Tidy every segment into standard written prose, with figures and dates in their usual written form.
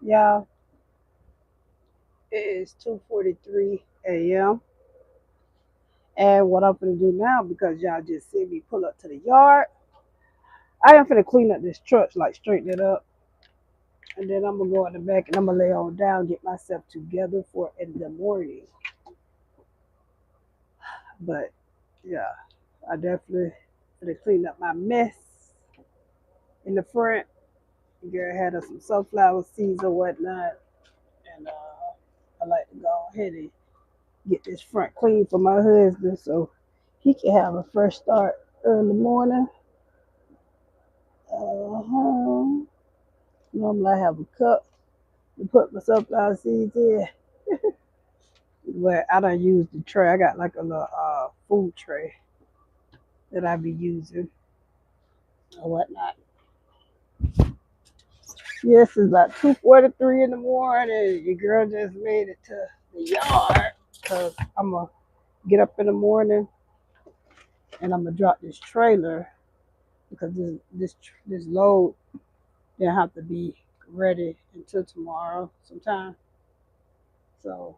Y'all, it is 2:43 a.m. And what I'm gonna do now, because y'all just see me pull up to the yard, I am gonna clean up this truck, like straighten it up, and then I'm gonna go in the back and I'm gonna lay on down, get myself together for in the morning. But yeah, I definitely gonna clean up my mess in the front. Girl had us some sunflower seeds or whatnot, and I like to go ahead and get this front clean for my husband so he can have a fresh start early morning. Uh-huh. Normally I have a cup to put my sunflower seeds in, but I don't use the tray. I got like a little food tray that I be using or whatnot. Yes, it's about 2:43 in the morning. Your girl just made it to the yard because I'm gonna get up in the morning and I'm gonna drop this trailer because this load didn't have to be ready until tomorrow sometime. So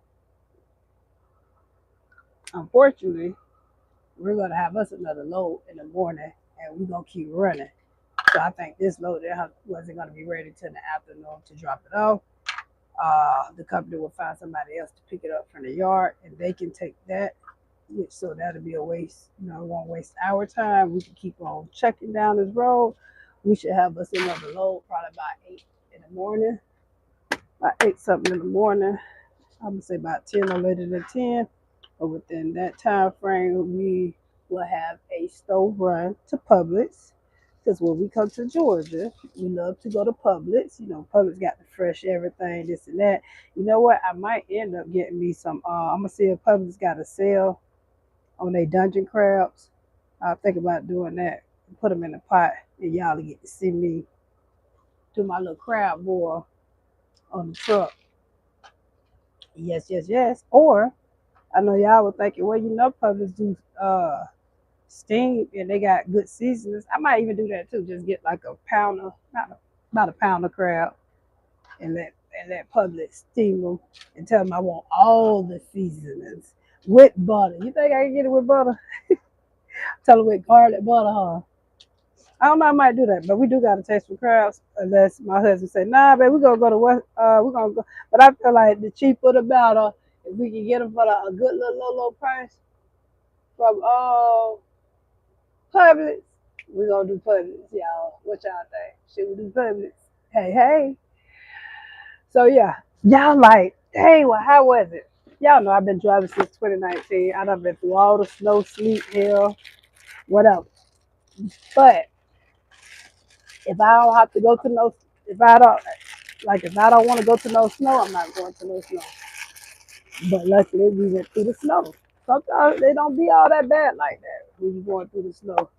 unfortunately, we're gonna have us another load in the morning, and we're gonna keep running. So I think this load wasn't gonna be ready till the afternoon to drop it off. The company will find somebody else to pick it up from the yard, and they can take that. So that'll be a waste. It won't waste our time. We can keep on checking down this road. We should have us another load probably about 8 in the morning, about 8 something in the morning. I'm gonna say about 10 or later than 10. But within that time frame, we will have a stove run to Publix. Because when we come to Georgia, we love to go to Publix. Publix got the fresh everything, this and that. You know what? I might end up getting me some. I'm gonna see if Publix got a sale on their dungeon crabs. I'll think about doing that. Put them in a pot, and y'all get to see me do my little crab boil on the truck. Yes, yes, yes. Or I know y'all were thinking, well, Publix do steam and they got good seasonings. I might even do that too. Just get like a pounder, not about a pound of crab, and let Publix steam them and tell them I want all the seasonings with butter. You think I can get it with butter? Tell them with garlic butter, huh? I don't know. I might do that, but we do got a taste for crabs. Unless my husband say, "Nah, babe, we gonna go to West. We're gonna go." But I feel like the cheaper the better. If we can get them for a good little low price from Publix, we gonna do Publix, y'all. What y'all think? Should we do Publix? Hey, hey. So yeah, y'all like, hey, well, how was it? Y'all know I've been driving since 2019. I done been through all the snow, sleet, hail, whatever. But if I don't have to go to no, if I don't want to go to no snow, I'm not going to no snow. But luckily, we went through the snow. Sometimes they don't be all that bad like that when you going through the snow.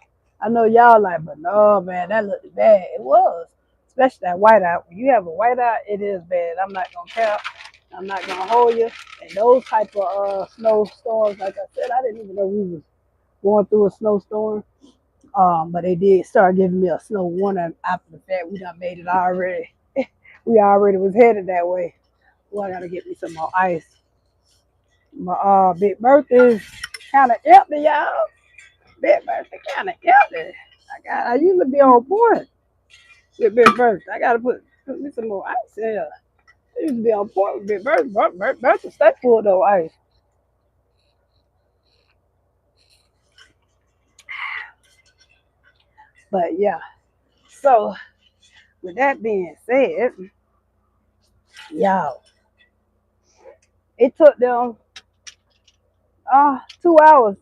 I know y'all like, but no, man, that looked bad. It was, especially that whiteout. When you have a whiteout, it is bad. I'm not gonna count. I'm not gonna hold you. And those type of snowstorms, like I said, I didn't even know we was going through a snowstorm. But they did start giving me a snow warning after the fact. We done made it already. We already was headed that way. Well, I gotta get me some more ice. My big birthday is kind of empty, y'all. Big birthday kind of empty. I usually be on point with big birthday. I gotta put me some more ice in here. I used to be on point with big birthday. Birthday stay full though ice. But yeah. So with that being said, y'all, it took them 2 hours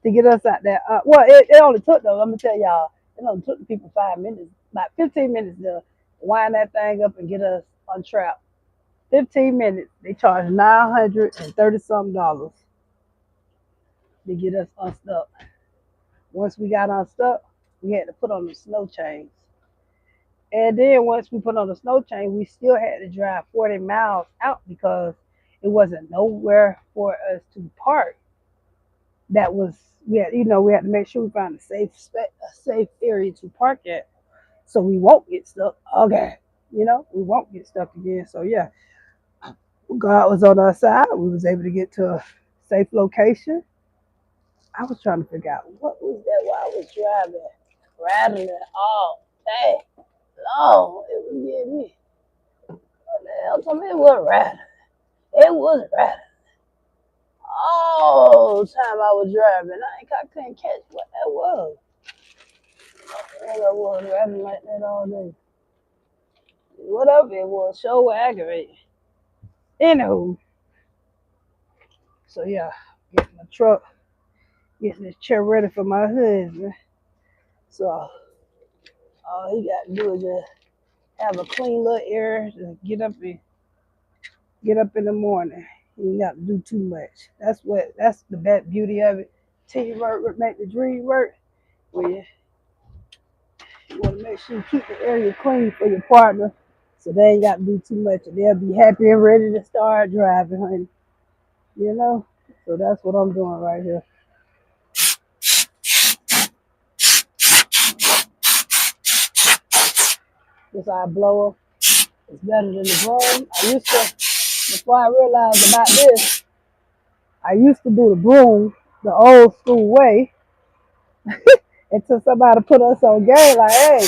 to get us out there. Well, it only took them. I'm gonna tell y'all, it only took the people 5 minutes, about 15 minutes to wind that thing up and get us untrapped. 15 minutes. They charged $930 something to get us unstuck. Once we got unstuck, we had to put on the snow chains. And then once we put on the snow chain, we still had to drive 40 miles out because it wasn't nowhere for us to park. That was we had to make sure we found a safe area to park at, so we won't get stuck. Okay. you know, we won't get stuck again. So yeah, God was on our side. We was able to get to a safe location. I was trying to figure out what was that while I was driving, rattling all day long. It was getting me. What the hell told me it was rattling? It was rattling all the time I was driving. I couldn't catch what that was. I was rattling like that all day. Whatever it was, so aggravating. Anywho, so yeah, getting the truck, getting this chair ready for my husband. So all he got to do is just have a clean little air to get up in the morning. You ain't got to do too much. That's the bad beauty of it. Teamwork would make the dream work. Well, you want to make sure you keep the area clean for your partner, so they ain't got to do too much, and they'll be happy and ready to start driving, honey. You know. So that's what I'm doing right here. This I blower. It's better than the broom. I used to, before I realized about this, I used to do the broom the old school way until somebody put us on game like, hey,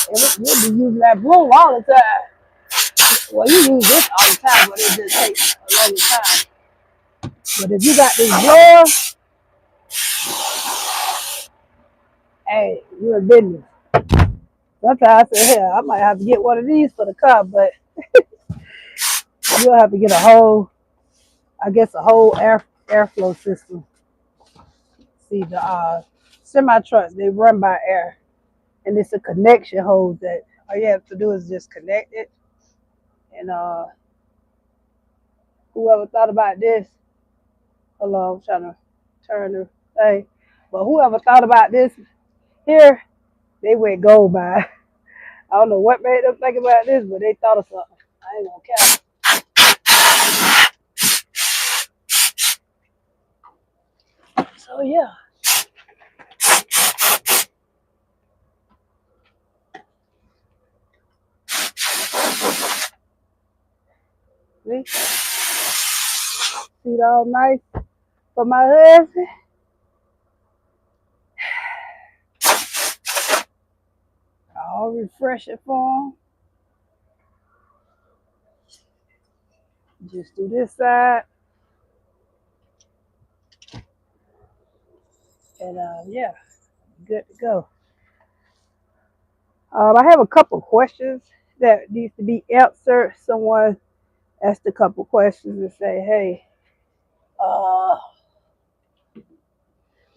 we'll be using that broom all the time. Well, you use this all the time, but it just takes a long time. But if you got this blower, hey, you're a business. Sometimes I say, hell, I might have to get one of these for the car, but you'll have to get a whole airflow system. See, the semi trucks, they run by air, and it's a connection hose that all you have to do is just connect it. And whoever thought about this, hold on, I'm trying to turn the thing, but whoever thought about this here, they went gold by. I don't know what made them think about this, but they thought of something. I ain't gonna count. So yeah. See? Seat all nice for my husband. All refreshing for him. Just do this side. And yeah, good to go. I have a couple questions that needs to be answered. Someone asked a couple questions and say, hey, uh,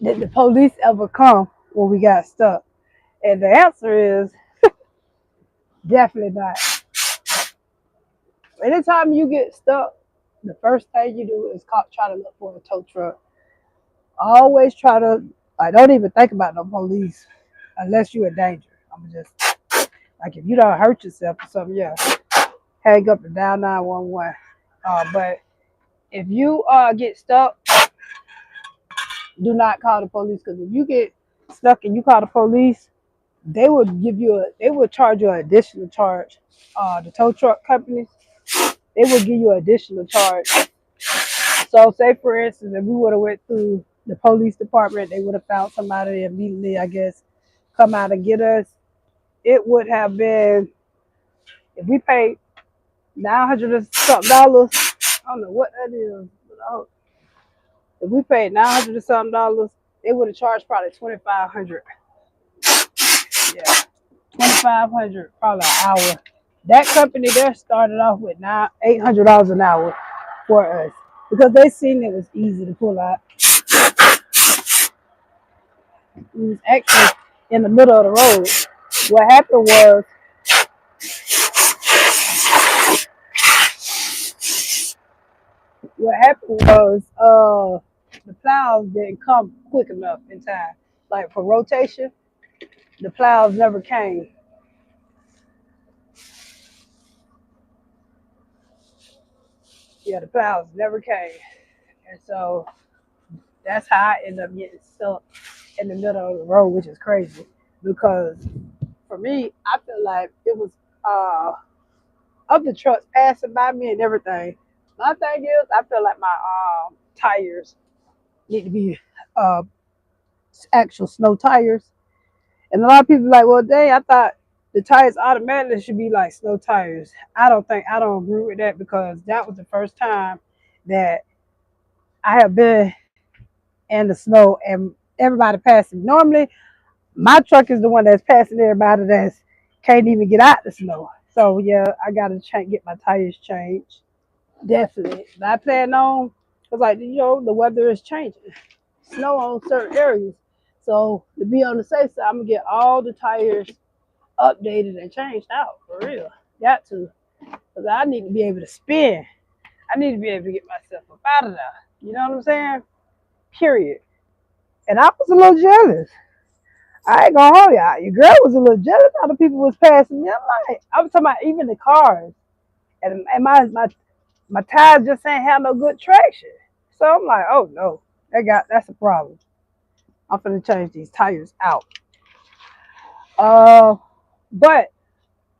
did the police ever come when we got stuck? And the answer is definitely not. Anytime you get stuck, the first thing you do is try to look for a tow truck. Always try to, I don't even think about no police unless you're in danger. I'm just, like if you don't hurt yourself or something, yeah, hang up and dial 911. But if you get stuck, do not call the police, because if you get stuck and you call the police, they would charge you an additional charge. The tow truck companies, they would give you an additional charge. So say for instance, if we would have went through the police department, they would have found somebody immediately, I guess, come out and get us. It would have been, if we paid $900 and something dollars, I don't know what that is, but if we paid $900 and something dollars, they would have charged probably $2,500. Yeah, $2,500 probably an hour. That company there started off with $800 an hour for us because they seen it was easy to pull out. It was actually in the middle of the road. What happened was the plows didn't come quick enough in time. Like for rotation, the plows never came. Yeah, the plows never came. And so that's how I ended up getting stuck in the middle of the road, which is crazy. Because for me, I feel like it was of the trucks passing by me and everything. My thing is, I feel like my tires need to be uh, actual snow tires. And a lot of people are like, well, dang, I thought the tires automatically should be like snow tires. I don't agree with that because that was the first time that I have been in the snow and everybody passing. Normally, my truck is the one that's passing everybody that's can't even get out the snow. So yeah, I gotta get my tires changed. Definitely. But I plan on because like the weather is changing. Snow on certain areas. So to be on the safe side, I'm gonna get all the tires updated and changed out for real. Got to. Because I need to be able to spin. I need to be able to get myself up out of there. You know what I'm saying? Period. And I was a little jealous. I ain't gonna hold y'all. Your girl was a little jealous how the people was passing me. I was talking about even the cars. And my tires just ain't have no good traction. So I'm like, oh no, that's a problem. I'm gonna change these tires out. Uh, but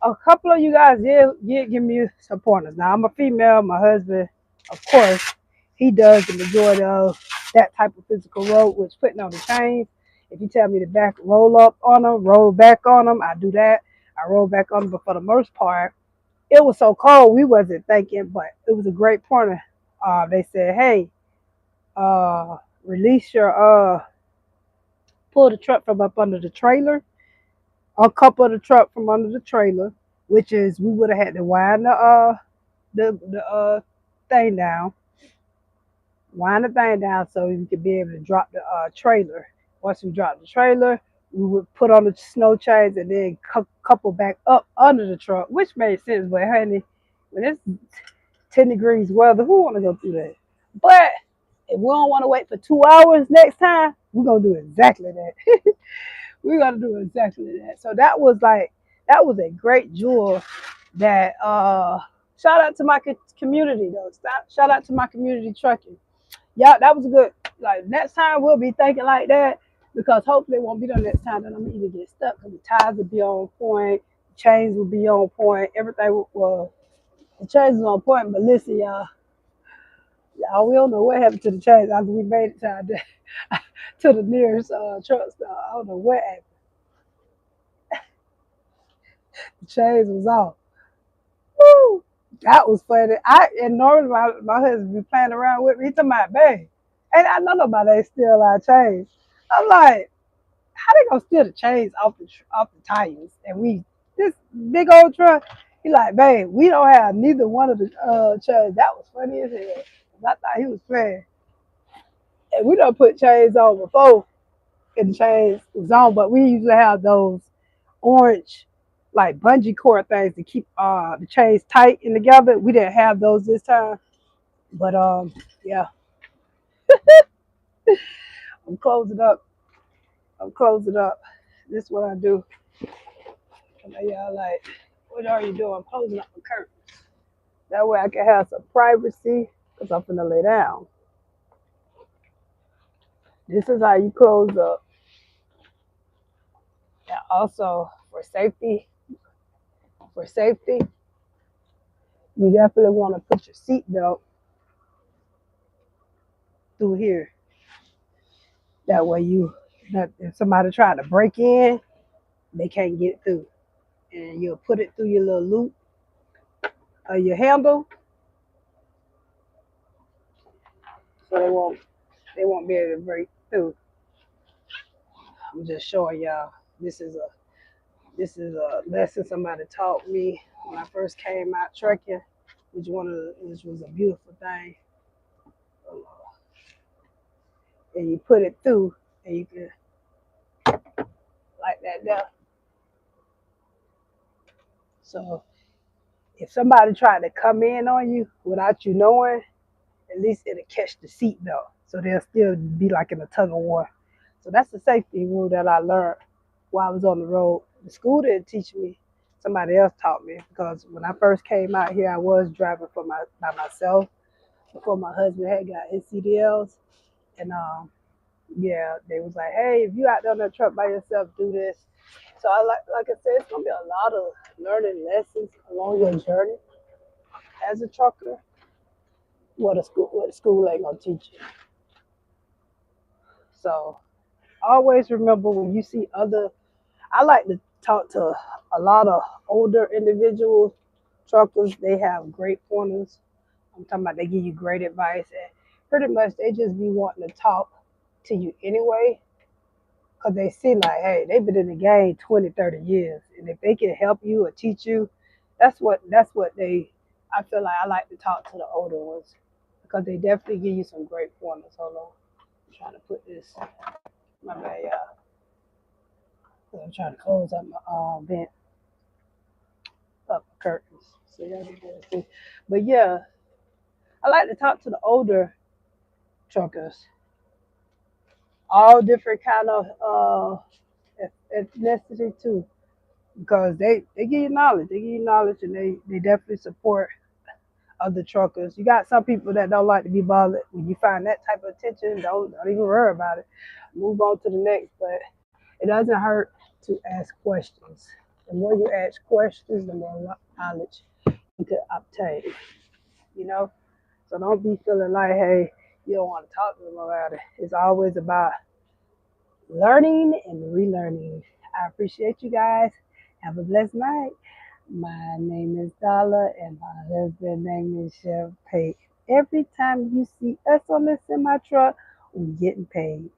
a couple of you guys did give me some pointers. Now I'm a female. My husband, of course, he does the majority of that type of physical road, which putting on the chains. If you tell me to back roll up on them, roll back on them, I do that. I roll back on them, but for the most part, it was so cold we wasn't thinking, but it was a great pointer. They said, hey, release your pull the truck from up under the trailer, uncouple the truck from under the trailer, which is we would have had to wind the thing down, wind the thing down so we could be able to drop the trailer. Once we drop the trailer, we would put on the snow chains and then couple back up under the truck, which made sense. But honey, when it's 10 degrees weather, who want to go through that? But if we don't want to wait for 2 hours next time, we're gonna do exactly that. We're gonna do exactly that. So that was a great jewel that shout out to my community though. Shout out to my community trucking. Yeah, that was good. Like next time we'll be thinking like that because hopefully it won't be the next time that I'm gonna even get stuck because the tires will be on point, the chains will be on point, everything will the chains is on point. But listen, y'all, we don't know what happened to the chains after we made it to the nearest truck stop. I don't know what happened. The chains was off. Woo! That was funny. And normally my husband be playing around with me. He talking about, babe, and I know nobody ain't steal our chains. I'm like, how they gonna steal the chains off the tires? And this big old truck. He like, babe, we don't have neither one of the chains. That was funny as hell. I thought he was playing. And we don't put chains on before, and the chains was on, but we usually have those orange like bungee cord things to keep the chains tight and together. We didn't have those this time. But yeah, I'm closing up. I'm closing up. This is what I do. I know y'all like, what are you doing? I'm closing up the curtains. That way I can have some privacy because I'm finna lay down. This is how you close up. And also for safety, you definitely want to put your seatbelt through here. That way if somebody try to break in, they can't get through. And you'll put it through your little loop of your handle so they won't be able to break through. I'm just showing y'all this is a lesson somebody taught me when I first came out trucking, which was a beautiful thing. And you put it through and you can like that there. So if somebody tried to come in on you without you knowing, at least it'll catch the seat belt. So they'll still be like in a tug of war. So that's the safety rule that I learned while I was on the road. The school didn't teach me. Somebody else taught me because when I first came out here, I was driving by myself before my husband had got his CDLs. And yeah, they was like, hey, if you out there on that truck by yourself, do this. So like I said, it's gonna be a lot of learning lessons along your journey. as a trucker, what a school ain't gonna teach you. So always remember when you see other, I like to talk to a lot of older individuals, truckers. They have great pointers. I'm talking about they give you great advice, and pretty much they just be wanting to talk to you anyway because they see like, hey, they've been in the game 20, 30 years. And if they can help you or teach you, that's what they, I feel like I like to talk to the older ones because they definitely give you some great pointers. Hold on. I'm trying to put this, my bad, y'all. I'm trying to close up my vent up curtains. So y'all can see. But yeah, I like to talk to the older truckers, all different kind of ethnicity too, because they give you knowledge. They give you knowledge, and they definitely support other truckers. You got some people that don't like to be bothered. When you find that type of attention, don't even worry about it. Move on to the next. But it doesn't hurt to ask questions. The more you ask questions, the more knowledge you can obtain. You know, so don't be feeling like, hey, you don't want to talk to them about it. It's always about learning and relearning. I appreciate you guys. Have a blessed night. My name is Dollar and my husband's name is Chef Pay. Every time you see us on this semi truck, we're getting paid.